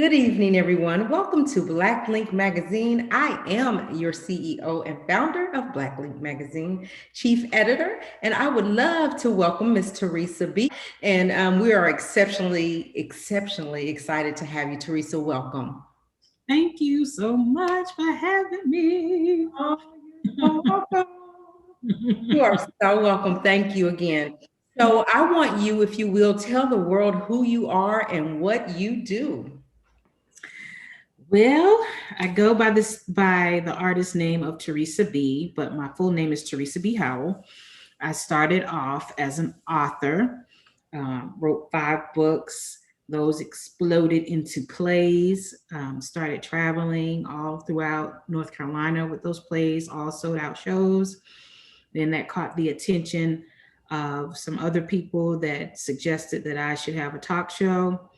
Good evening, everyone. Welcome to Black Link Magazine. I am your CEO and founder of Black Link Magazine, chief editor, and I would love to welcome Miss Teresa B. And we are exceptionally excited to have you, Teresa. Welcome. Thank you so much for having me. Oh, you're so welcome. You are so welcome. Thank you again. So, I want you, if you will, tell the world who you are and what you do. Well, I go by the artist name of Teresa B, but my full name is Teresa B. Howell. I started off as an author, wrote 5 books. Those exploded into plays. Started traveling all throughout North Carolina with those plays, all sold out shows. Then that caught the attention of some other people that suggested that I should have a talk show.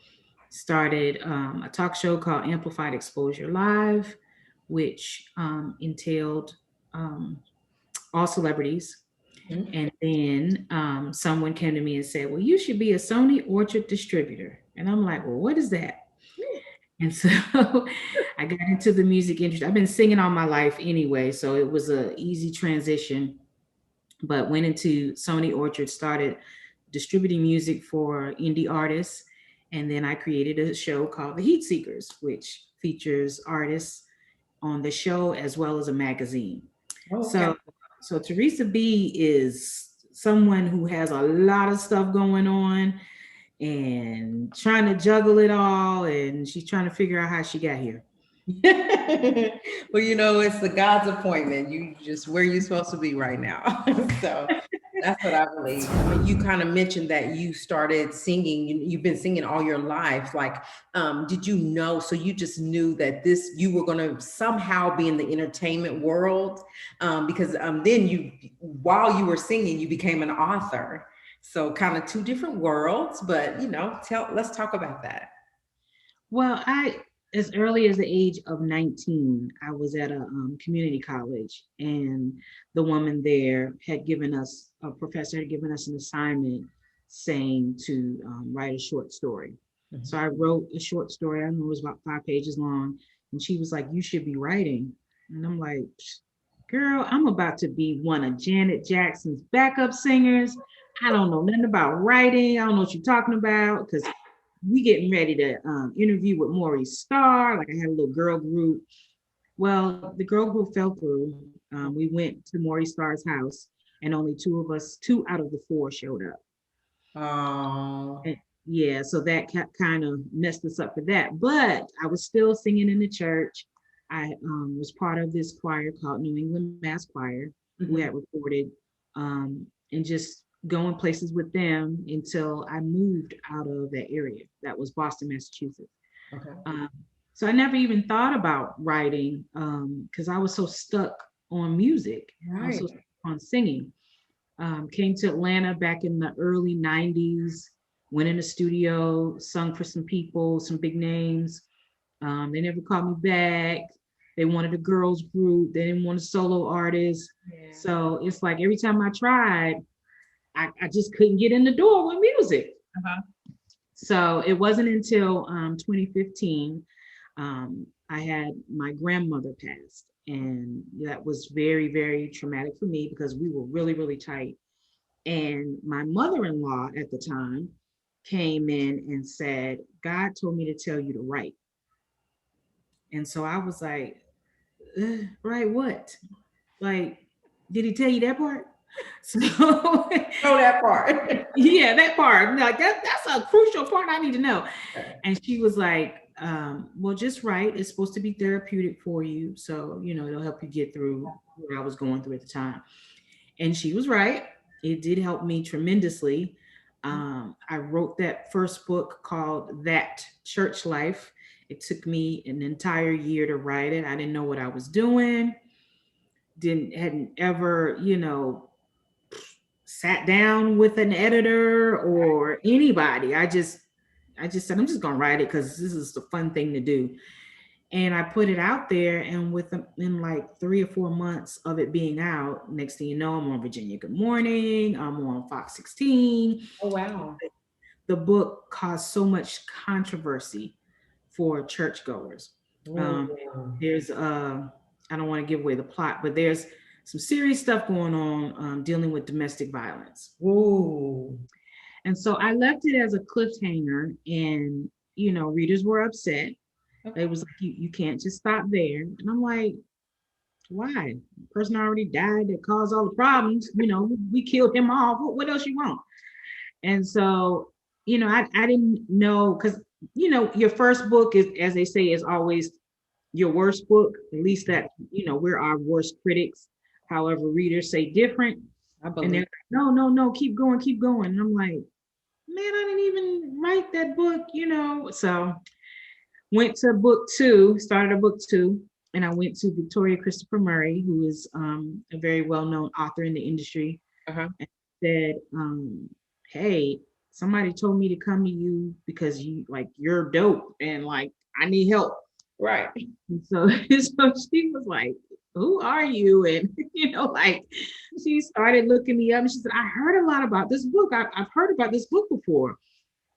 Started a talk show called Amplified Exposure Live, which entailed um, all celebrities. Mhm. And then someone came to me and said, "Well, you should be a Sony Orchard distributor." And I'm like, "Well, what is that?" And so I got into the music industry. I've been singing all my life anyway, so it was a easy transition. But went into Sony Orchard, started distributing music for indie artists, and then I created a show called The Heat Seekers, which features artists on the show as well as a magazine. Oh, okay. So, so Teresa B is someone who has a lot of stuff going on and trying to juggle it all, and she's trying to figure out how she got here. Well, it's the God's appointment. You just where you're supposed to be right now. So that's what I believe. I mean, you kind of mentioned that you started singing. You've been singing all your life. Like, did you know? So you just knew that you were going to somehow be in the entertainment world, because then while you were singing, you became an author. So kind of two different worlds, but let's talk about that. Well, as early as the age of 19, I was at a community college, and the woman there had given us, a professor had given us an assignment saying to write a short story. So I wrote a short story. I don't know, it was about 5 pages long. And she was like, "You should be writing." And I'm like, "Girl, I'm about to be one of Janet Jackson's backup singers. I don't know nothing about writing. I don't know what you're talking about." Because we getting ready to interview with Maurice Starr. Like, I had a little girl group. Well, the girl group fell through. We went to Maurice Starr's house, and only two out of the four showed up. Oh. And yeah, so that kind of messed us up for that. But I was still singing in the church. I was part of this choir called New England Mass Choir, who had Mhm. recorded, and just going places with them until I moved out of that area. That was Boston, Massachusetts. Okay. Um, so I never even thought about writing because I was so stuck on music. I was so Right. stuck on singing. Came to Atlanta back in the early 90s, went in the studio, sung for some people, some big names. They never called me back. They wanted a girls group. They didn't want a solo artist. Yeah. So it's like every time I tried, I just couldn't get in the door with music. Uh-huh. So it wasn't until 2015 I had my grandmother passed. And that was very, very traumatic for me because we were really, really tight. And my mother in law at the time came in and said, "God told me to tell you to write." And so I was like, "Write what? Like, did he tell you that part?" So Know that part. yeah, that part. Like that's a crucial part I need to know. And she was like, "Well, just write. It's supposed to be therapeutic for you. So, it'll help you get through what I was going through at the time." And she was right. It did help me tremendously. I wrote that first book called That Church Life. It took me an entire year to write it. I didn't know what I was doing. Hadn't ever, sat down with an editor or anybody. I just said, I'm just gonna write it because this is the fun thing to do. And I put it out there, and in like 3 or 4 months of it being out, next thing you know, I'm on Virginia Good Morning, I'm on Fox 16. Oh, wow. The book caused so much controversy for churchgoers. Mm. There's I don't want to give away the plot, but there's some serious stuff going on dealing with domestic violence. Ooh. And so I left it as a cliffhanger, and readers were upset. Okay. It was like, you can't just stop there. And I'm like, why? The person already died that caused all the problems. We killed him off. What else you want? And so, I didn't know, because, your first book is, as they say, is always your worst book. At least that, we're our worst critics. However, readers say different. I And believe. they're like, no, keep going, keep going. And I'm like, man, I didn't even write that book, So went to book two, started a book two, and I went to Victoria Christopher Murray, who is a very well-known author in the industry, Uh-huh. and said, hey, somebody told me to come to you because you're dope and like I need help. Right. And so she was like, who are you? And she started looking me up, and she said, I heard a lot about this book. I've heard about this book before.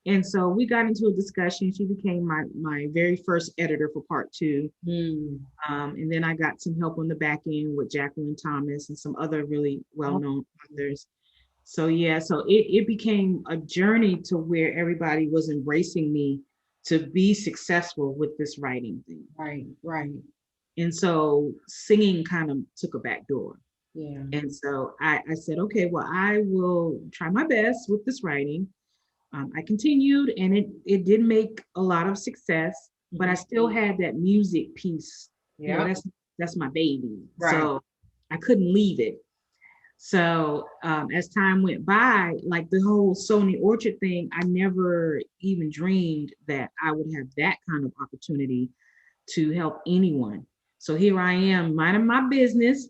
And so we got into a discussion. She became my very first editor for part two. And then I got some help on the back end with Jacqueline Thomas and some other really well-known authors. So yeah, so it became a journey to where everybody was embracing me to be successful with this writing thing. Right. And so singing kind of took a back door. Yeah. And so I said, okay, well, I will try my best with this writing. I continued, and it did make a lot of success, but I still had that music piece. Yeah. That's my baby. Right. So I couldn't leave it. So as time went by, like the whole Sony Orchard thing, I never even dreamed that I would have that kind of opportunity to help anyone. So here I am, minding my business,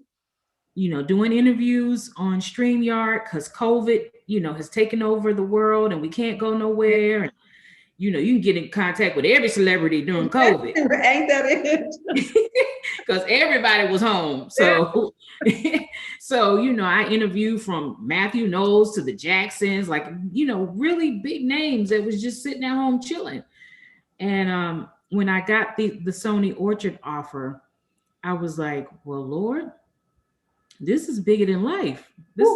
doing interviews on StreamYard because COVID, has taken over the world and we can't go nowhere. And, you can get in contact with every celebrity during COVID. Ain't that it? Because everybody was home. So, I interviewed from Matthew Knowles to the Jacksons, like, really big names that was just sitting at home chilling. And when I got the Sony Orchard offer, I was like, well, Lord, this is bigger than life. This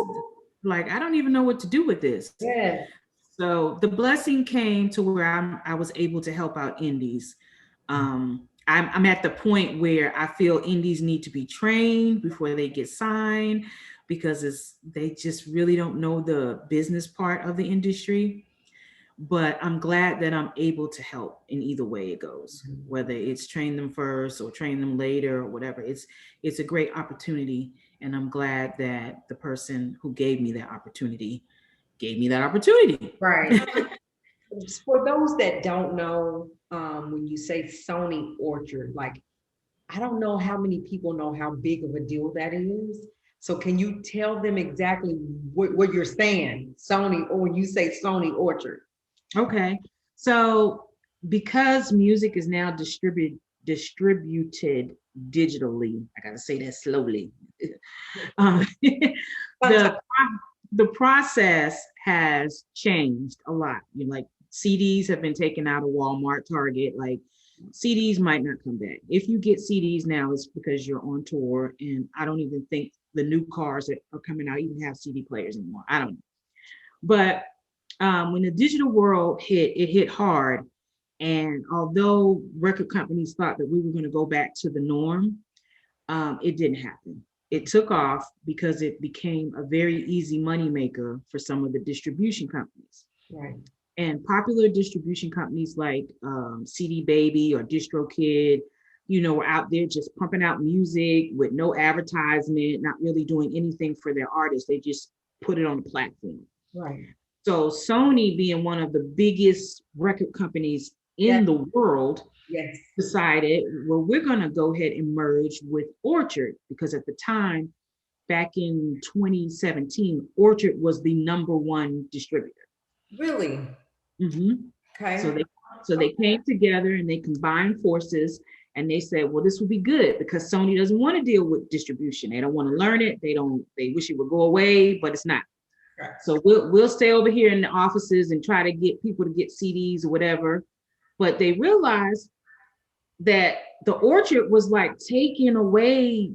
like, I don't even know what to do with this. Yeah. So the blessing came to where I was able to help out indies. I'm at the point where I feel indies need to be trained before they get signed, because they just really don't know the business part of the industry. But I'm glad that I'm able to help in either way it goes, whether it's train them first or train them later or whatever. It's a great opportunity. And I'm glad that the person who gave me that opportunity gave me that opportunity. Right. For those that don't know, when you say Sony Orchard, like, I don't know how many people know how big of a deal that is. So can you tell them exactly what you're saying, Sony, or when you say Sony Orchard? Okay. So because music is now distributed digitally, I gotta say that slowly. The process has changed a lot. Like CDs have been taken out of Walmart, Target. Like CDs might not come back. If you get CDs now, it's because you're on tour, and I don't even think the new cars that are coming out even have CD players anymore. I don't know. But when the digital world hit, it hit hard. And although record companies thought that we were going to go back to the norm, it didn't happen. It took off because it became a very easy moneymaker for some of the distribution companies. Right. And popular distribution companies like CD Baby or DistroKid, were out there just pumping out music with no advertisement, not really doing anything for their artists. They just put it on the platform. Right. So Sony, being one of the biggest record companies in the world, decided, well, we're going to go ahead and merge with Orchard, because at the time, back in 2017, Orchard was the #1 distributor. Really? Mm-hmm. Okay. So they came together and they combined forces, and they said, well, this will be good because Sony doesn't want to deal with distribution. They don't want to learn it. They wish it would go away, but it's not. Right. So we'll stay over here in the offices and try to get people to get CDs or whatever. But they realized that the orchard was like taking away,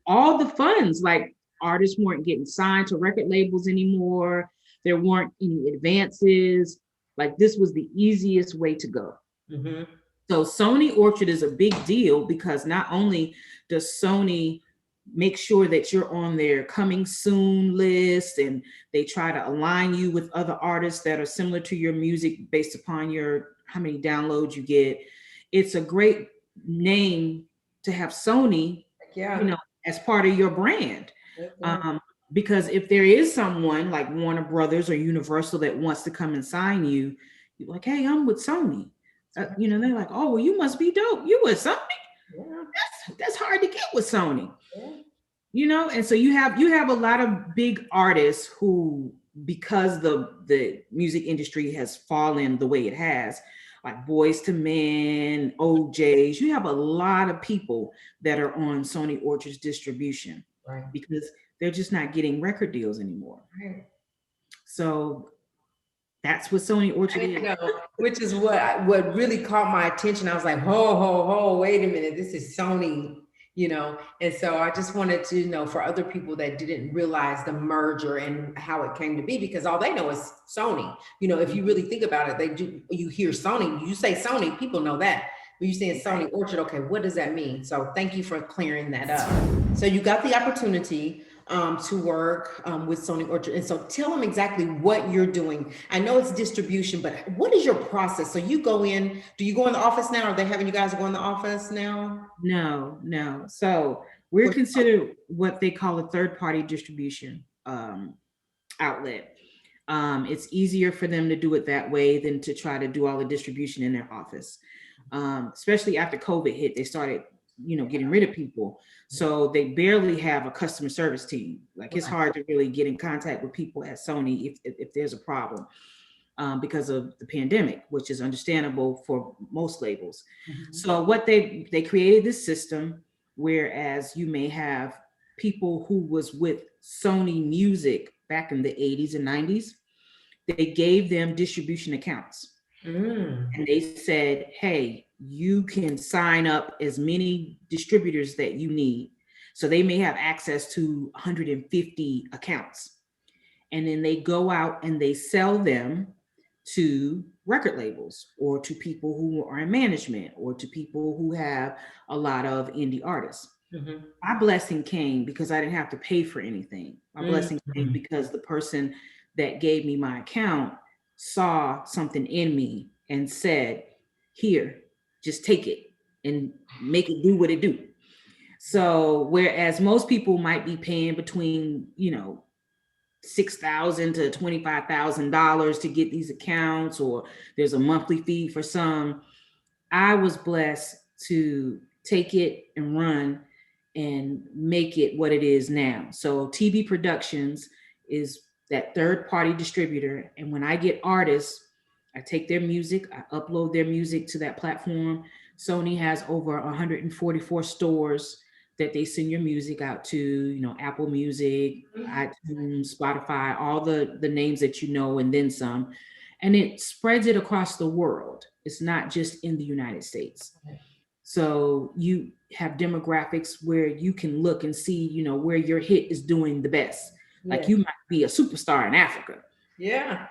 all the funds. Like artists weren't getting signed to record labels anymore. There weren't any advances. Like this was the easiest way to go. Mm-hmm. So Sony Orchard is a big deal because not only does Sony make sure that you're on their coming soon list, and they try to align you with other artists that are similar to your music based upon your how many downloads you get. It's a great name to have Sony, Yeah. as part of your brand. Okay. Um, because if there is someone like Warner Brothers or Universal that wants to come and sign you, you're like, hey, I'm with Sony. They're like, oh, well, you must be dope. You with Sony? Yeah. That's hard to get with Sony. Yeah. And so you have a lot of big artists who, because the music industry has fallen the way it has, like Boys to Men, OJs, you have a lot of people that are on Sony Orchard's distribution, Right. because they're just not getting record deals anymore. Right. So that's what Sony Orchard I is. know, which is what really caught my attention. I was like, ho, wait a minute, this is Sony, And so I just wanted to know for other people that didn't realize the merger and how it came to be, because all they know is Sony. If you really think about it, you hear Sony, you say Sony, people know that. But you saying Sony Orchard, okay, what does that mean? So thank you for clearing that up. So you got the opportunity to work with Sony Orchard. And so tell them exactly what you're doing. I know it's distribution, but what is your process? So you go in, do you go in the office now? Are they having you guys go in the office now? No. So we're considered what they call a third-party distribution outlet. It's easier for them to do it that way than to try to do all the distribution in their office. Especially after COVID hit, they started, getting rid of people. So they barely have a customer service team. Like it's hard to really get in contact with people at Sony if there's a problem, because of the pandemic, which is understandable for most labels. Mm-hmm. So what they created this system, whereas you may have people who was with Sony Music back in the 80s and 90s, they gave them distribution accounts. And they said, hey, you can sign up as many distributors that you need. So they may have access to 150 accounts. And then they go out and they sell them to record labels, or to people who are in management, or to people who have a lot of indie artists. Mm-hmm. My blessing came because I didn't have to pay for anything. My blessing came because the person that gave me my account saw something in me and said, here, just take it and make it do what it do. So whereas most people might be paying between, $6,000 to $25,000 to get these accounts, or there's a monthly fee for some, I was blessed to take it and run and make it what it is now. So TB Productions is that third-party distributor. And when I get artists, I take their music, I upload their music to that platform. Sony has over 144 stores that they send your music out to, Apple Music, iTunes, Spotify, all the names that and then some. And it spreads it across the world. It's not just in the United States. So you have demographics where you can look and see, where your hit is doing the best. Yeah. Like you might be a superstar in Africa. Yeah.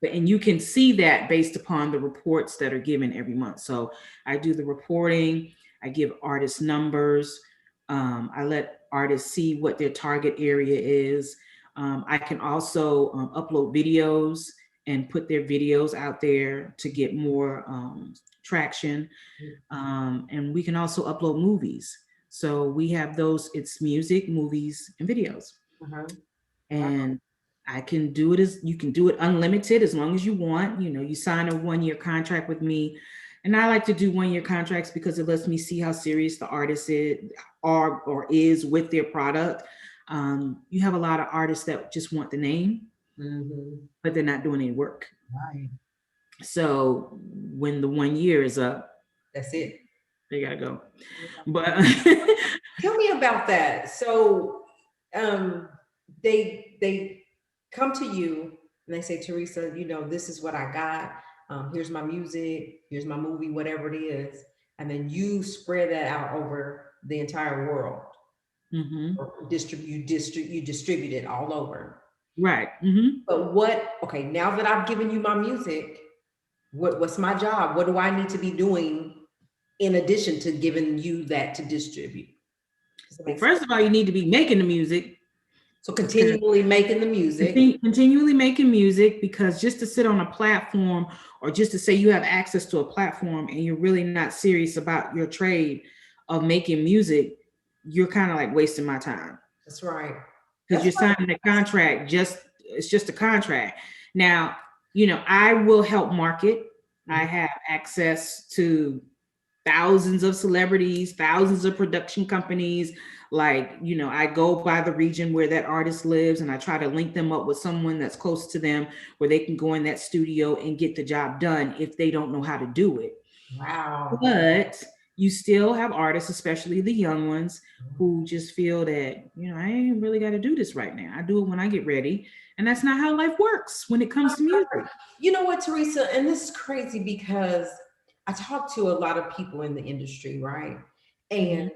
And you can see that based upon the reports that are given every month. So I do the reporting, I give artists numbers, I let artists see what their target area is. I can also upload videos and put their videos out there to get more traction. And we can also upload movies. So we have those, it's music, movies, and videos. And I can do it you can do it unlimited as long as you want. You sign a 1-year contract with me. And I like to do 1-year contracts because it lets me see how serious the artist is with their product. You have a lot of artists that just want the name, but they're not doing any work. Right. So when the 1 year is up, that's it. They gotta go. But tell me about that. So they come to you and they say, Teresa, this is what I got. Here's my music, here's my movie, whatever it is. and then you spread that out over the entire world. Mm-hmm. Or you distribute it all over. Right. Mm-hmm. But okay, now that I've given you my music, what's my job? What do I need to be doing in addition to giving you that to distribute? Well, first of all, you need to be making the music. So continually making the music. Continually making music, because just to sit on a platform or just to say you have access to a platform and you're really not serious about your trade of making music, you're kind of like wasting my time. That's right. Because you're signing a contract, it's just a contract. Now, I will help market. Mm-hmm. I have access to thousands of celebrities, thousands of production companies. Like, I go by the region where that artist lives and I try to link them up with someone that's close to them where they can go in that studio and get the job done if they don't know how to do it. Wow. But you still have artists, especially the young ones, who just feel that, I ain't really got to do this right now. I do it when I get ready. And that's not how life works when it comes to music. You know what, Teresa? And this is crazy because I talk to a lot of people in the industry, right? And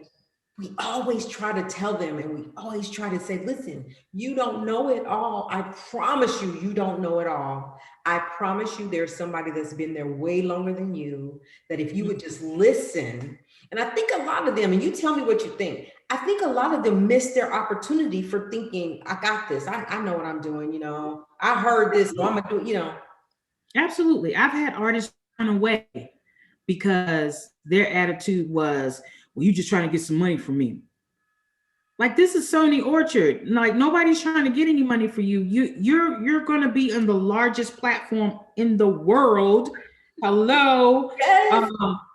we always try to tell them, and we always try to say, listen, you don't know it all. I promise you, you don't know it all. I promise you there's somebody that's been there way longer than you, that if you would just listen. And I think a lot of them, and you tell me what you think, I think a lot of them miss their opportunity for thinking, I got this. I know what I'm doing. I heard this, so I'm going to do it, Absolutely. I've had artists run away because their attitude was, well, you just trying to get some money from me. Like, this is Sony Orchard. Like, nobody's trying to get any money for you. You're going to be on the largest platform in the world. Hello. Yes.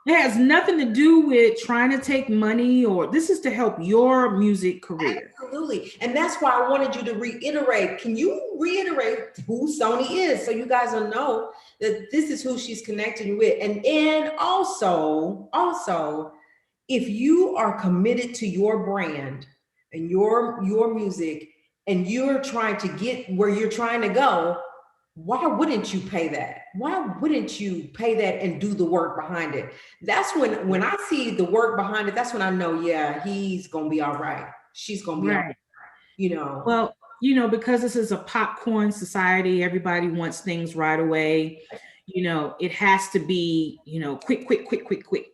It has nothing to do with trying to take money, or this is to help your music career. Absolutely. And that's why I wanted you to reiterate. Can you reiterate who Sony is so you guys will know that this is who she's connecting with? And also, if you are committed to your brand and your music, and you're trying to get where you're trying to go, why wouldn't you pay that? Why wouldn't you pay that and do the work behind it? That's when I see the work behind it, that's when I know, yeah, he's going to be all right. She's going to be right. All right, Well, because this is a popcorn society, everybody wants things right away. It has to be, quick.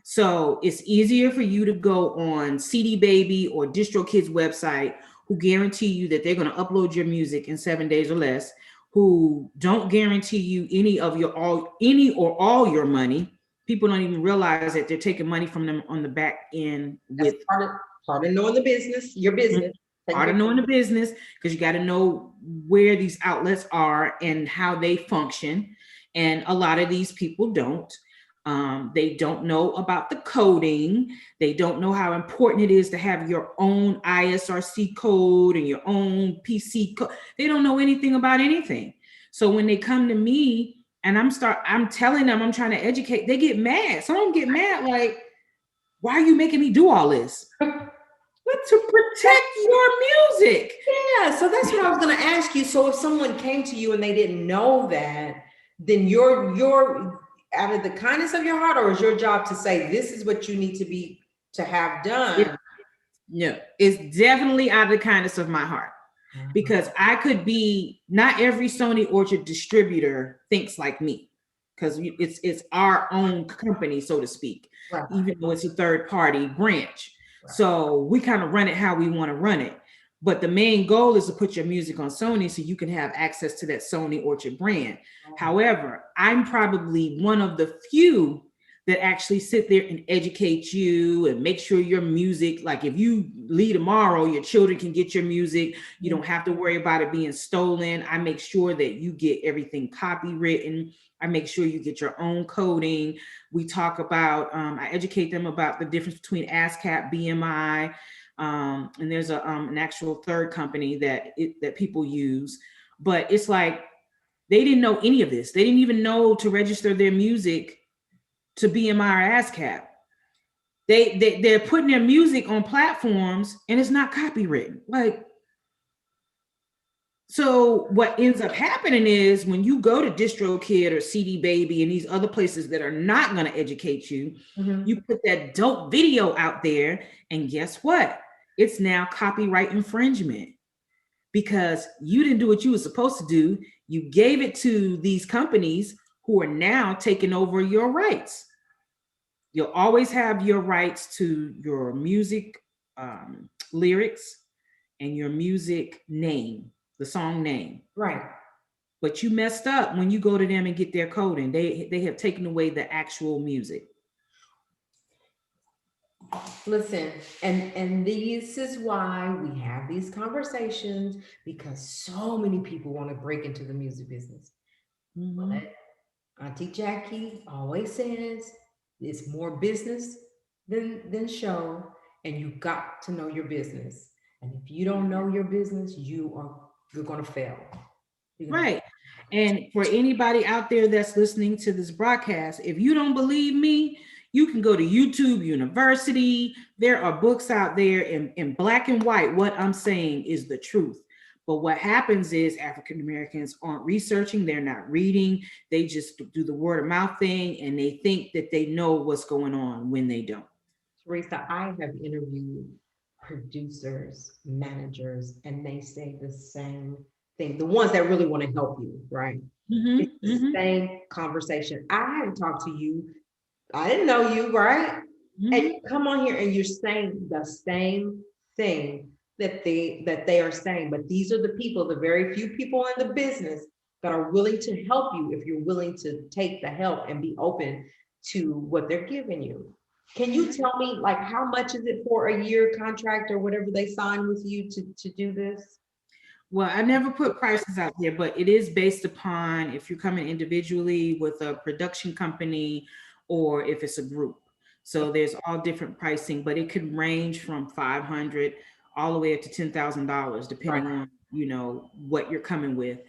So it's easier for you to go on CD Baby or DistroKid's website, who guarantee you that they're going to upload your music in 7 days or less, who don't guarantee you any or all your money. People don't even realize that they're taking money from them on the back end. With part of knowing the business, your business. Part of knowing the business, because you got to know where these outlets are and how they function. And a lot of these people don't. They don't know about the coding. They don't know how important it is to have your own ISRC code and your own PC code. They don't know anything about anything. So when they come to me and I'm telling them, I'm trying to educate, they get mad. Some of them get mad, like, why are you making me do all this? But to protect your music. Yeah, so that's what I was going to ask you. So if someone came to you and they didn't know that, then you're out of the kindness of your heart, or is your job to say, this is what you need to have done? No, it's definitely out of the kindness of my heart. Because I could be, not every Sony Orchard distributor thinks like me, because it's our own company, so to speak, right, even though it's a third party branch. Right. So we kind of run it how we want to run it. But the main goal is to put your music on Sony so you can have access to that Sony Orchard brand. However, I'm probably one of the few that actually sit there and educate you and make sure your music, like if you leave tomorrow, your children can get your music. You don't have to worry about it being stolen. I make sure that you get everything copywritten. I make sure you get your own coding. We talk about, I educate them about the difference between ASCAP, BMI, and there's an actual third company that people use. But it's like, they didn't know any of this. They didn't even know to register their music to BMI or ASCAP. They're putting their music on platforms and it's not copywritten. Like, So what ends up happening is when you go to DistroKid or CD Baby and these other places that are not going to educate you, you put that dope video out there, and guess what? It's now copyright infringement because you didn't do what you were supposed to do. You gave it to these companies who are now taking over your rights. You'll always have your rights to your music lyrics and your music name, the song name. Right. But you messed up when you go to them and get their coding. They have taken away the actual music. Listen, and this is why we have these conversations, because so many people want to break into the music business. But Auntie Jackie always says it's more business than show, and you got to know your business. And if you don't know your business, you're gonna fail. Right. And for anybody out there that's listening to this broadcast, if you don't believe me, you can go to YouTube University. There are books out there in black and white. What I'm saying is the truth. But what happens is African Americans aren't researching, they're not reading, they just do the word of mouth thing, and they think that they know what's going on when they don't. Teresa, I have interviewed producers, managers, and they say the same thing. The ones that really want to help you, right? It's the same conversation. I hadn't talked to you. I didn't know you, right? And you come on here and you're saying the same thing that they are saying. But these are the people, the very few people in the business that are willing to help you if you're willing to take the help and be open to what they're giving you. Can you tell me, like, how much is it for a year contract or whatever they sign with you to do this? Well, I never put prices out there, but it is based upon if you're coming individually with a production company or if it's a group. So there's all different pricing, but it could range from 500 all the way up to $10,000, depending on, you know, what you're coming with.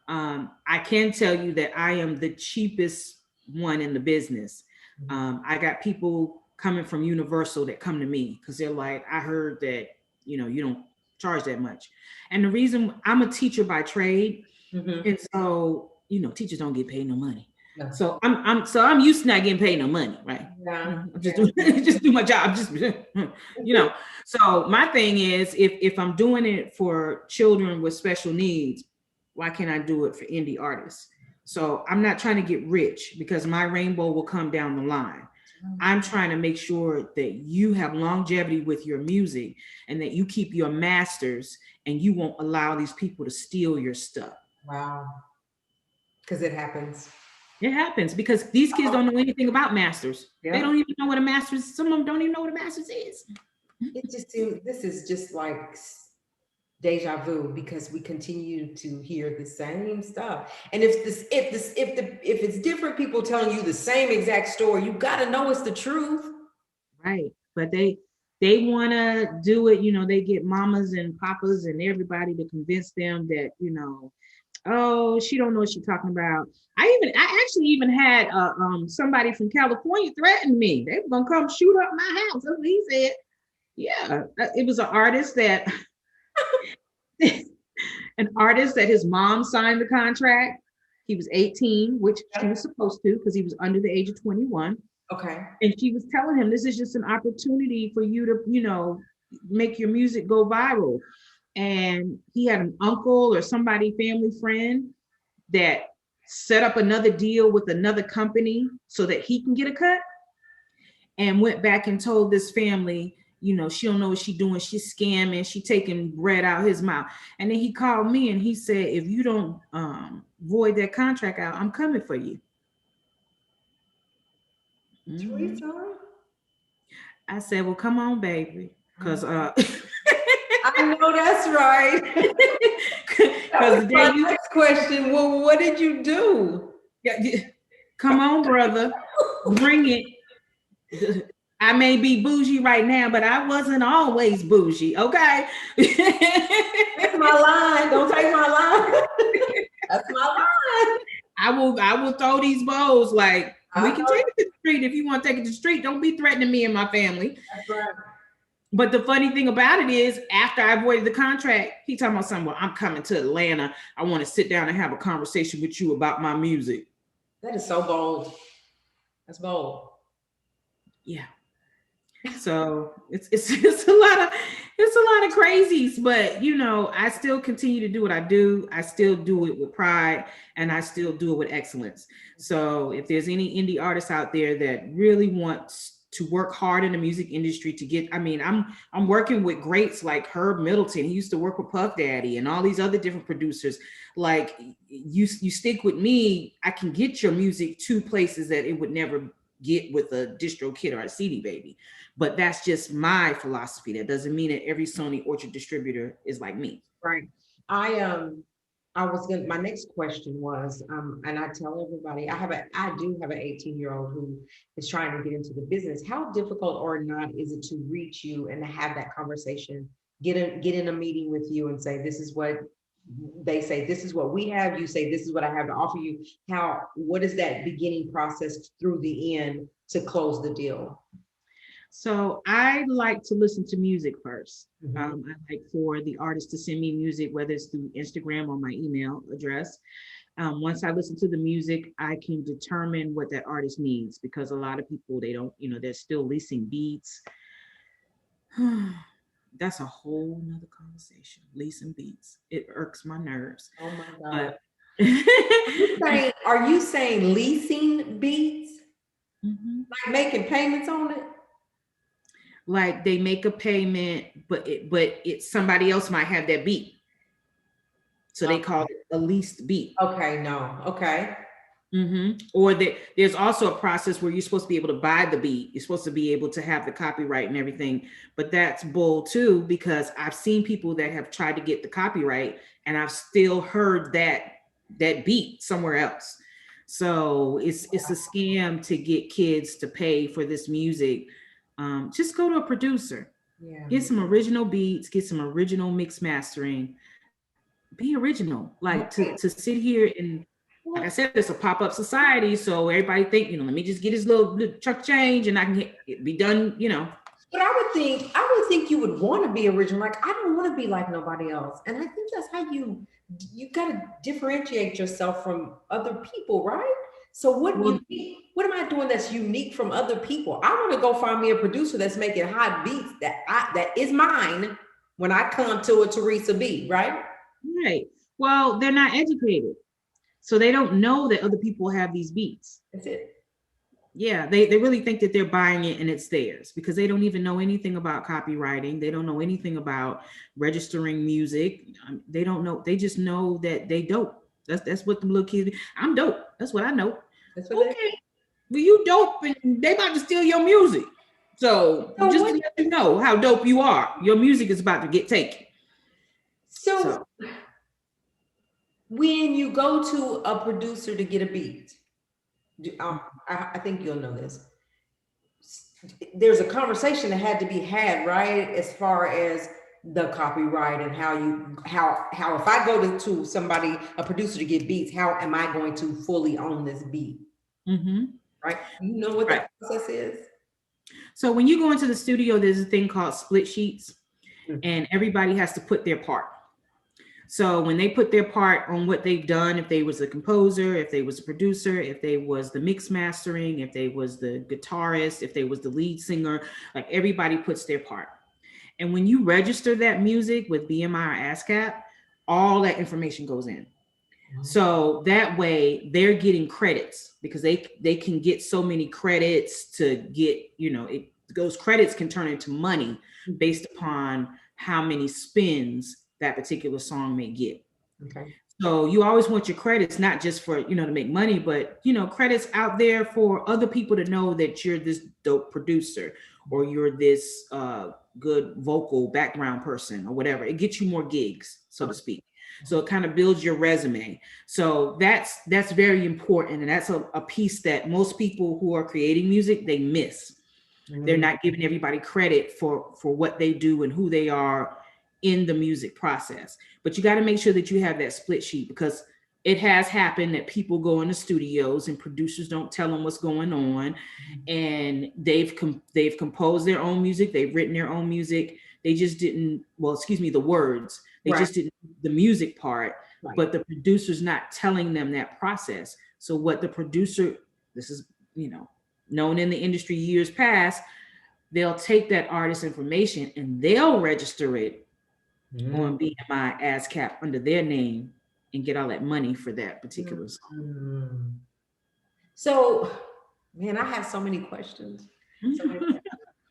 I can tell you that I am the cheapest one in the business. I got people coming from Universal that come to me because they're like, I heard that, you know, you don't charge that much. And the reason, I'm a teacher by trade. And so, you know, teachers don't get paid no money. No. So I'm used to not getting paid no money, right? Yeah. Just do my job. Just you know. So my thing is, if I'm doing it for children with special needs, why can't I do it for indie artists? So I'm not trying to get rich because my rainbow will come down the line. I'm trying to make sure that you have longevity with your music and that you keep your masters and you won't allow these people to steal your stuff. Wow. Because it happens. It happens because these kids don't know anything about masters. Yeah. They don't even know what a master's, some of them don't even know what a master's is. It just seems, this is just like deja vu because we continue to hear the same stuff. And if it's different people telling you the same exact story, you got to know it's the truth. Right. But they want to do it, you know, they get mamas and papas and everybody to convince them that, you know, oh, she don't know what she's talking about. I actually even had somebody from California threaten me. They were gonna come shoot up my house. That's what he said. Yeah, it was an artist that his mom signed the contract. He was 18, which she was supposed to because he was under the age of 21. Okay. And she was telling him, this is just an opportunity for you to, you know, make your music go viral. And he had an uncle or somebody, family friend, that set up another deal with another company so that he can get a cut, and went back and told this family, you know, she don't know what she's doing. She's scamming. She taking bread out his mouth. And then he called me and he said, if you don't void that contract out, I'm coming for you. Teresa? I said, well, come on, baby. Because I know that's right. Because my next question, well, what did you do? Come on, brother. Bring it. I may be bougie right now, but I wasn't always bougie, okay? That's my line. Don't take my line. That's my line. I will throw these bows like, we can take it to the street if you want to take it to the street. Don't be threatening me and my family. That's right. But the funny thing about it is, after I voided the contract, he talking about something. Well, I'm coming to Atlanta. I want to sit down and have a conversation with you about my music. That is so bold. That's bold. Yeah. So it's a lot of crazies, but you know, I still continue to do what I do. I still do it with pride, and I still do it with excellence. So if there's any indie artists out there that really wants to work hard in the music industry to get, I mean, I'm working with greats like Herb Middleton. He used to work with Puff Daddy and all these other different producers. Like you stick with me, I can get your music to places that it would never get with a distro kid or a CD baby. But that's just my philosophy. That doesn't mean that every Sony Orchard distributor is like me. Right. I was gonna, my next question was, and I tell everybody, I do have an 18-year-old who is trying to get into the business. How difficult or not is it to reach you and to have that conversation, get in a meeting with you and say, this is what they say, this is what we have, you say, this is what I have to offer you. What is that beginning process through the end to close the deal? So I like to listen to music first. Mhm. I like for the artist to send me music, whether it's through Instagram or my email address. Once I listen to the music, I can determine what that artist needs, because a lot of people, they don't, you know, they're still leasing beats. That's a whole nother conversation. Leasing beats. It irks my nerves. Oh my God. But Are you saying leasing beats? Mhm. Like making payments on it? Like they make a payment, but it's somebody else might have that beat. So they call it a leased beat. Okay, no. Okay. Or there's also a process where you're supposed to be able to buy the beat. You're supposed to be able to have the copyright and everything. But that's bull too, because I've seen people that have tried to get the copyright and I've still heard that beat somewhere else. So it's a scam to get kids to pay for this music. Just go to a producer, Yeah. get some original beats, get some original mix mastering, be original. Like to sit here and, like I said, it's a pop-up society, so everybody think, you know, let me just get his little chunk change and I can be done, you know. But I would think you would want to be original. Like, I don't want to be like nobody else. And I think that's how you got to differentiate yourself from other people, right? So what am I doing that's unique from other people? I want to go find me a producer that's making hot beats that is mine when I come to a Teresa B, right? Right. Well, they're not educated. So they don't know that other people have these beats. That's it. Yeah, they really think that they're buying it and it's theirs, because they don't even know anything about copywriting. They don't know anything about registering music. They don't know. They just know that they dope. That's what the little kids. I'm dope. That's what I know. That's what okay. Well, you dope, and they about to steal your music. So just to let you know how dope you are, your music is about to get taken. So when you go to a producer to get a beat, I think you'll know this. There's a conversation that had to be had, right? As far as the copyright and how if I go to somebody, a producer, to get beats, how am I going to fully own this beat? Right? You know what that process is? So when you go into the studio, there's a thing called split sheets, and everybody has to put their part. So when they put their part on what they've done, if they was a composer, if they was a producer, if they was the mix mastering, if they was the guitarist, if they was the lead singer, like everybody puts their part. And when you register that music with BMI or ASCAP, all that information goes in. So that way they're getting credits, because they can get so many credits to get, you know, those credits can turn into money based upon how many spins that particular song may get. Okay. So you always want your credits, not just for, you know, to make money, but, you know, credits out there for other people to know that you're this dope producer, or you're this good vocal background person, or whatever. It gets you more gigs, so to speak. So it kind of builds your resume. So that's very important. And that's a piece that most people who are creating music, they miss. They're not giving everybody credit for what they do and who they are in the music process. But you got to make sure that you have that split sheet, because it has happened that people go into studios and producers don't tell them what's going on, and they've composed their own music, they've written their own music. They just didn't, well, excuse me, the words. They Right. just didn't the music part, Right. but the producer's not telling them that process. So what the producer, this is, known in the industry years past, they'll take that artist information and they'll register it on BMI ASCAP under their name and get all that money for that particular song. Mm. So, man, I have so many questions. So, many questions.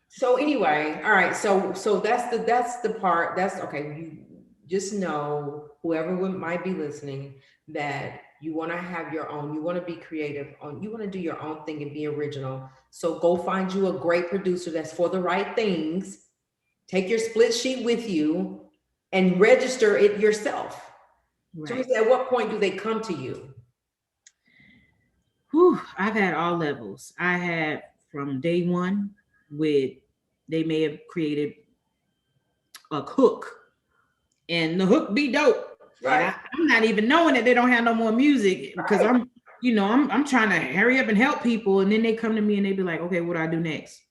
So anyway, all right. So that's the part. That's okay. You just know, whoever might be listening, that you want to have your own. You want to be creative. You want to do your own thing and be original. So go find you a great producer that's for the right things. Take your split sheet with you and register it yourself. Right. Teresa, at what point do they come to you? Whew, I've had all levels. I had from day one with, they may have created a hook and the hook be dope. Right. And I'm not even knowing that they don't have no more music because I'm trying to hurry up and help people. And then they come to me and they be like, okay, what do I do next?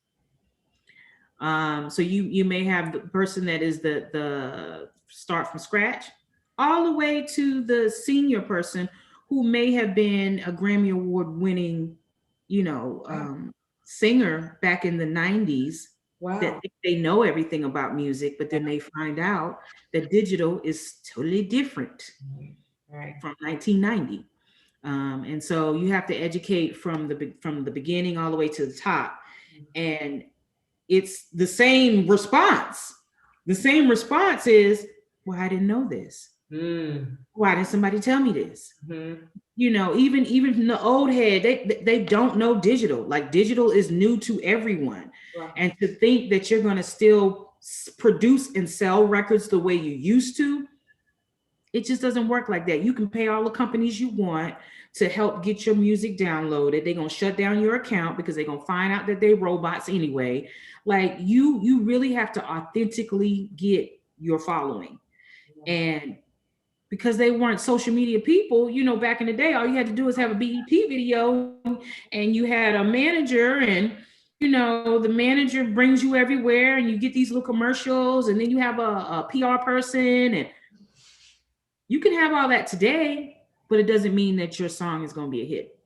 So you may have the person that is the start from scratch, all the way to the senior person who may have been a Grammy Award winning, singer back in the 90s. Wow. That they know everything about music, but then they find out that digital is totally different from 1990. And so you have to educate from the beginning all the way to the top. And it's the same response. The same response is, well, I didn't know this. Why didn't somebody tell me this? Even from the old head, they don't know digital. Like, digital is new to everyone. Right. And to think that you're going to still produce and sell records the way you used to, it just doesn't work like that. You can pay all the companies you want to help get your music downloaded. They're going to shut down your account because they're going to find out that they're robots anyway. Like, you really have to authentically get your following. And because they weren't social media people, back in the day, all you had to do was have a BET video and you had a manager, and, the manager brings you everywhere and you get these little commercials, and then you have a PR person, and you can have all that today, but it doesn't mean that your song is going to be a hit.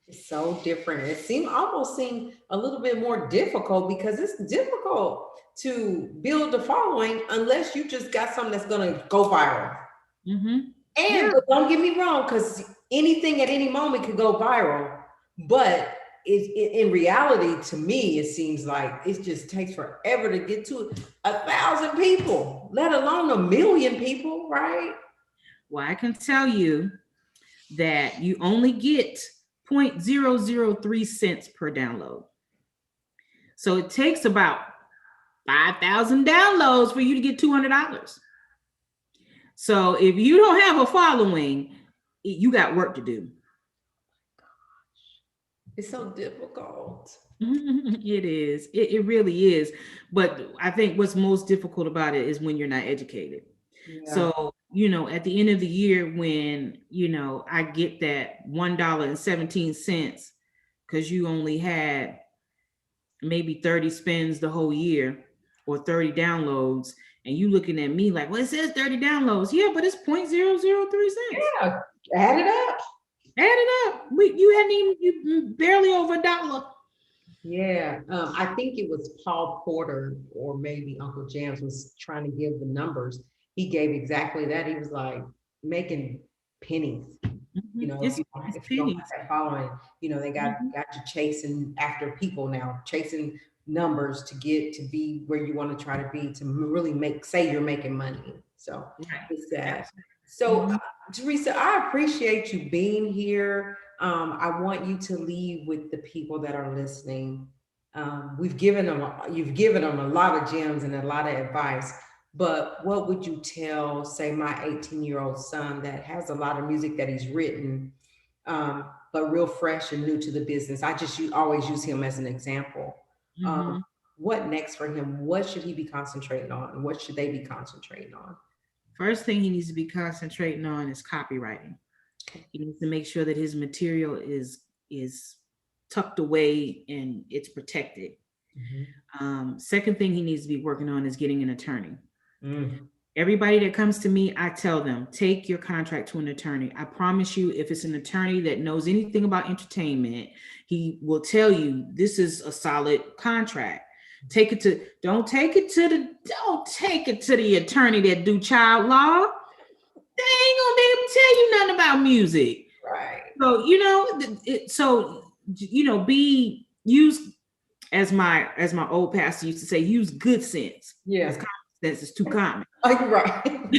It's so different. It almost seemed a little bit more difficult because it's difficult to build a following unless you just got something that's going to go viral. But don't get me wrong, because anything at any moment could go viral. But in reality, to me, it seems like it just takes forever to get to 1,000 people, let alone 1 million people, right? Well, I can tell you that you only get 0.003 cents per download. So it takes about 5,000 downloads for you to get $200. So if you don't have a following, you got work to do. It's so difficult. It is. It really is. But I think what's most difficult about it is when you're not educated. Yeah. So, at the end of the year, when, I get that $1.17 because you only had maybe 30 spins the whole year or 30 downloads, and you looking at me like, well, it says 30 downloads. Yeah, but it's 0.003 cents. Yeah, add it up. Add it up. You barely over $1. Yeah, I think it was Paul Porter or maybe Uncle James was trying to give the numbers. He gave exactly that. He was like making pennies. If you don't have that following, they got you chasing after people now, chasing numbers to get to be where you want to try to be, to really say you're making money. So it's that. So Teresa, I appreciate you being here. I want you to leave with the people that are listening. You've given them a lot of gems and a lot of advice, but what would you tell, say, my 18-year-old son that has a lot of music that he's written, but real fresh and new to the business? Always use him as an example. What next for him? What should he be concentrating on? What should they be concentrating on? First thing he needs to be concentrating on is copywriting. He needs to make sure that his material is tucked away and it's protected. Second thing he needs to be working on is getting an attorney. Mm. Everybody that comes to me, I tell them, take your contract to an attorney. I promise you, if it's an attorney that knows anything about entertainment, he will tell you this is a solid contract. Don't take it to the attorney that do child law. They ain't gonna be able to tell you nothing about music. Right. So be use, as my old pastor used to say, use good sense. Yeah. Because common sense is too common. Right.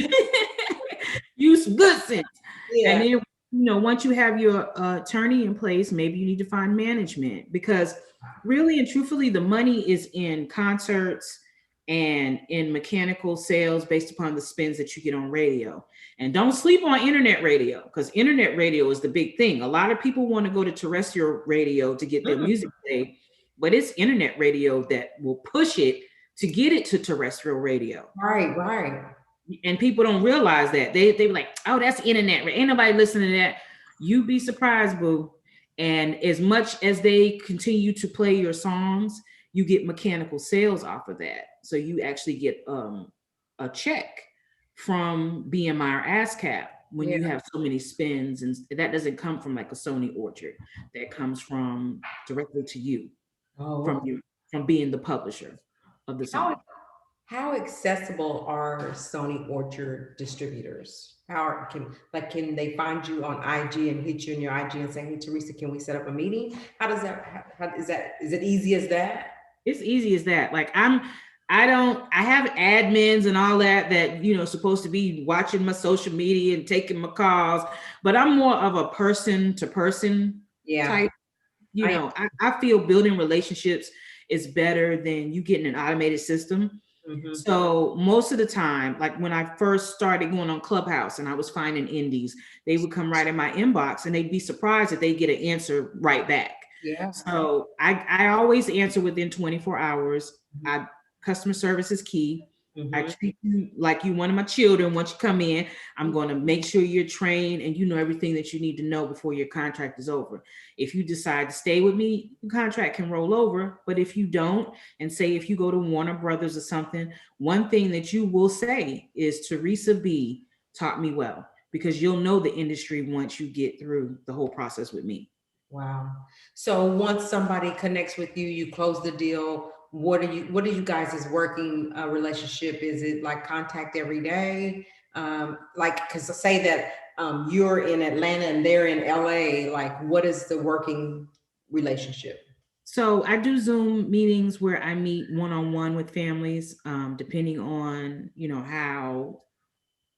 Use good sense. Yeah. And then, once you have your attorney in place, maybe you need to find management, because really and truthfully, the money is in concerts and in mechanical sales based upon the spins that you get on radio. And don't sleep on internet radio, because internet radio is the big thing. A lot of people want to go to terrestrial radio to get their music played, but it's internet radio that will push it to get it to terrestrial radio. Right. And people don't realize that. They be like, oh, that's internet. Ain't nobody listening to that. You'd be surprised, boo. And as much as they continue to play your songs, you get mechanical sales off of that. So you actually get a check from BMI or ASCAP when you have so many spins. And that doesn't come from like a Sony orchard. That comes from directly to you, from being the publisher of the song. How accessible are Sony Orchard distributors? Can they find you on IG and hit you in your IG and say, hey, Teresa, can we set up a meeting? How does that, is it easy as that? It's easy as that. Like I have admins and all that, supposed to be watching my social media and taking my calls, but I'm more of a person to person type. I feel building relationships is better than you getting an automated system. Mm-hmm. So most of the time, like when I first started going on Clubhouse and I was finding indies, they would come right in my inbox and they'd be surprised that they get an answer right back. Yeah. So I always answer within 24 hours. Mm-hmm. Customer service is key. Mm-hmm. I treat you like you one of my children. Once you come in, I'm going to make sure you're trained and you know everything that you need to know before your contract is over. If you decide to stay with me, your contract can roll over. But if you don't, and say if you go to Warner Brothers or something, one thing that you will say is Teresa B taught me well, because you'll know the industry once you get through the whole process with me. Wow. So once somebody connects with you, you close the deal. What are you guys' working relationship? Is it like contact every day? Because say that you're in Atlanta and they're in LA, like what is the working relationship? So I do Zoom meetings where I meet one-on-one with families, depending on,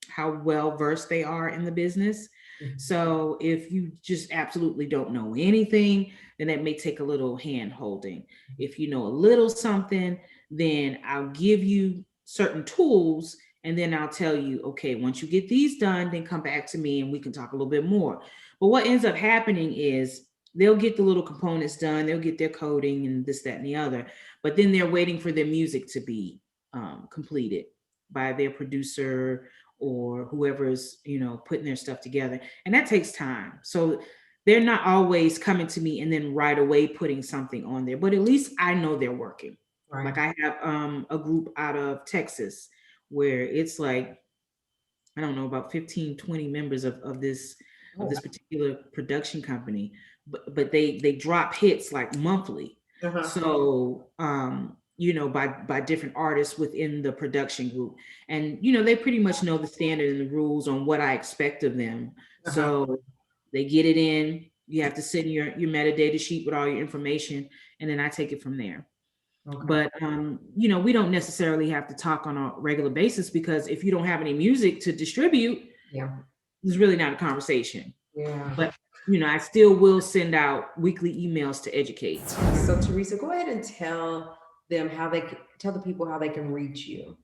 how well versed they are in the business. Mm-hmm. So if you just absolutely don't know anything, then that may take a little hand holding. If you know a little something, then I'll give you certain tools and then I'll tell you, okay, once you get these done, then come back to me and we can talk a little bit more. But what ends up happening is they'll get the little components done, they'll get their coding and this, that, and the other, but then they're waiting for their music to be completed by their producer or whoever's, putting their stuff together. And that takes time. So they're not always coming to me and then right away putting something on there, but at least I know they're working. Right. Like I have a group out of Texas where it's like, I don't know, about 15, 20 members of this particular production company, but they drop hits like monthly. Uh-huh. So, by different artists within the production group. And, they pretty much know the standard and the rules on what I expect of them. Uh-huh. So they get it in, you have to send your metadata sheet with all your information, and then I take it from there. Okay. But, we don't necessarily have to talk on a regular basis, because if you don't have any music to distribute, there's really not a conversation. Yeah. But, I still will send out weekly emails to educate. So Teresa, go ahead and tell the people how they can reach you.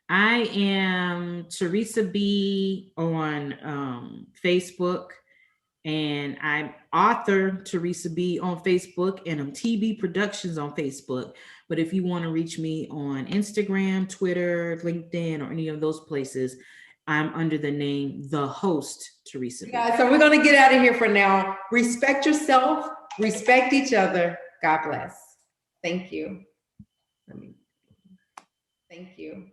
I am Teresa B on Facebook, and I'm author Teresa B on Facebook, and I'm TB Productions on Facebook. But if you want to reach me on Instagram, Twitter, LinkedIn, or any of those places, I'm under the name The Host, Teresa B. Guys, so we're going to get out of here for now. Respect yourself, respect each other. God bless. Thank you. Thank you.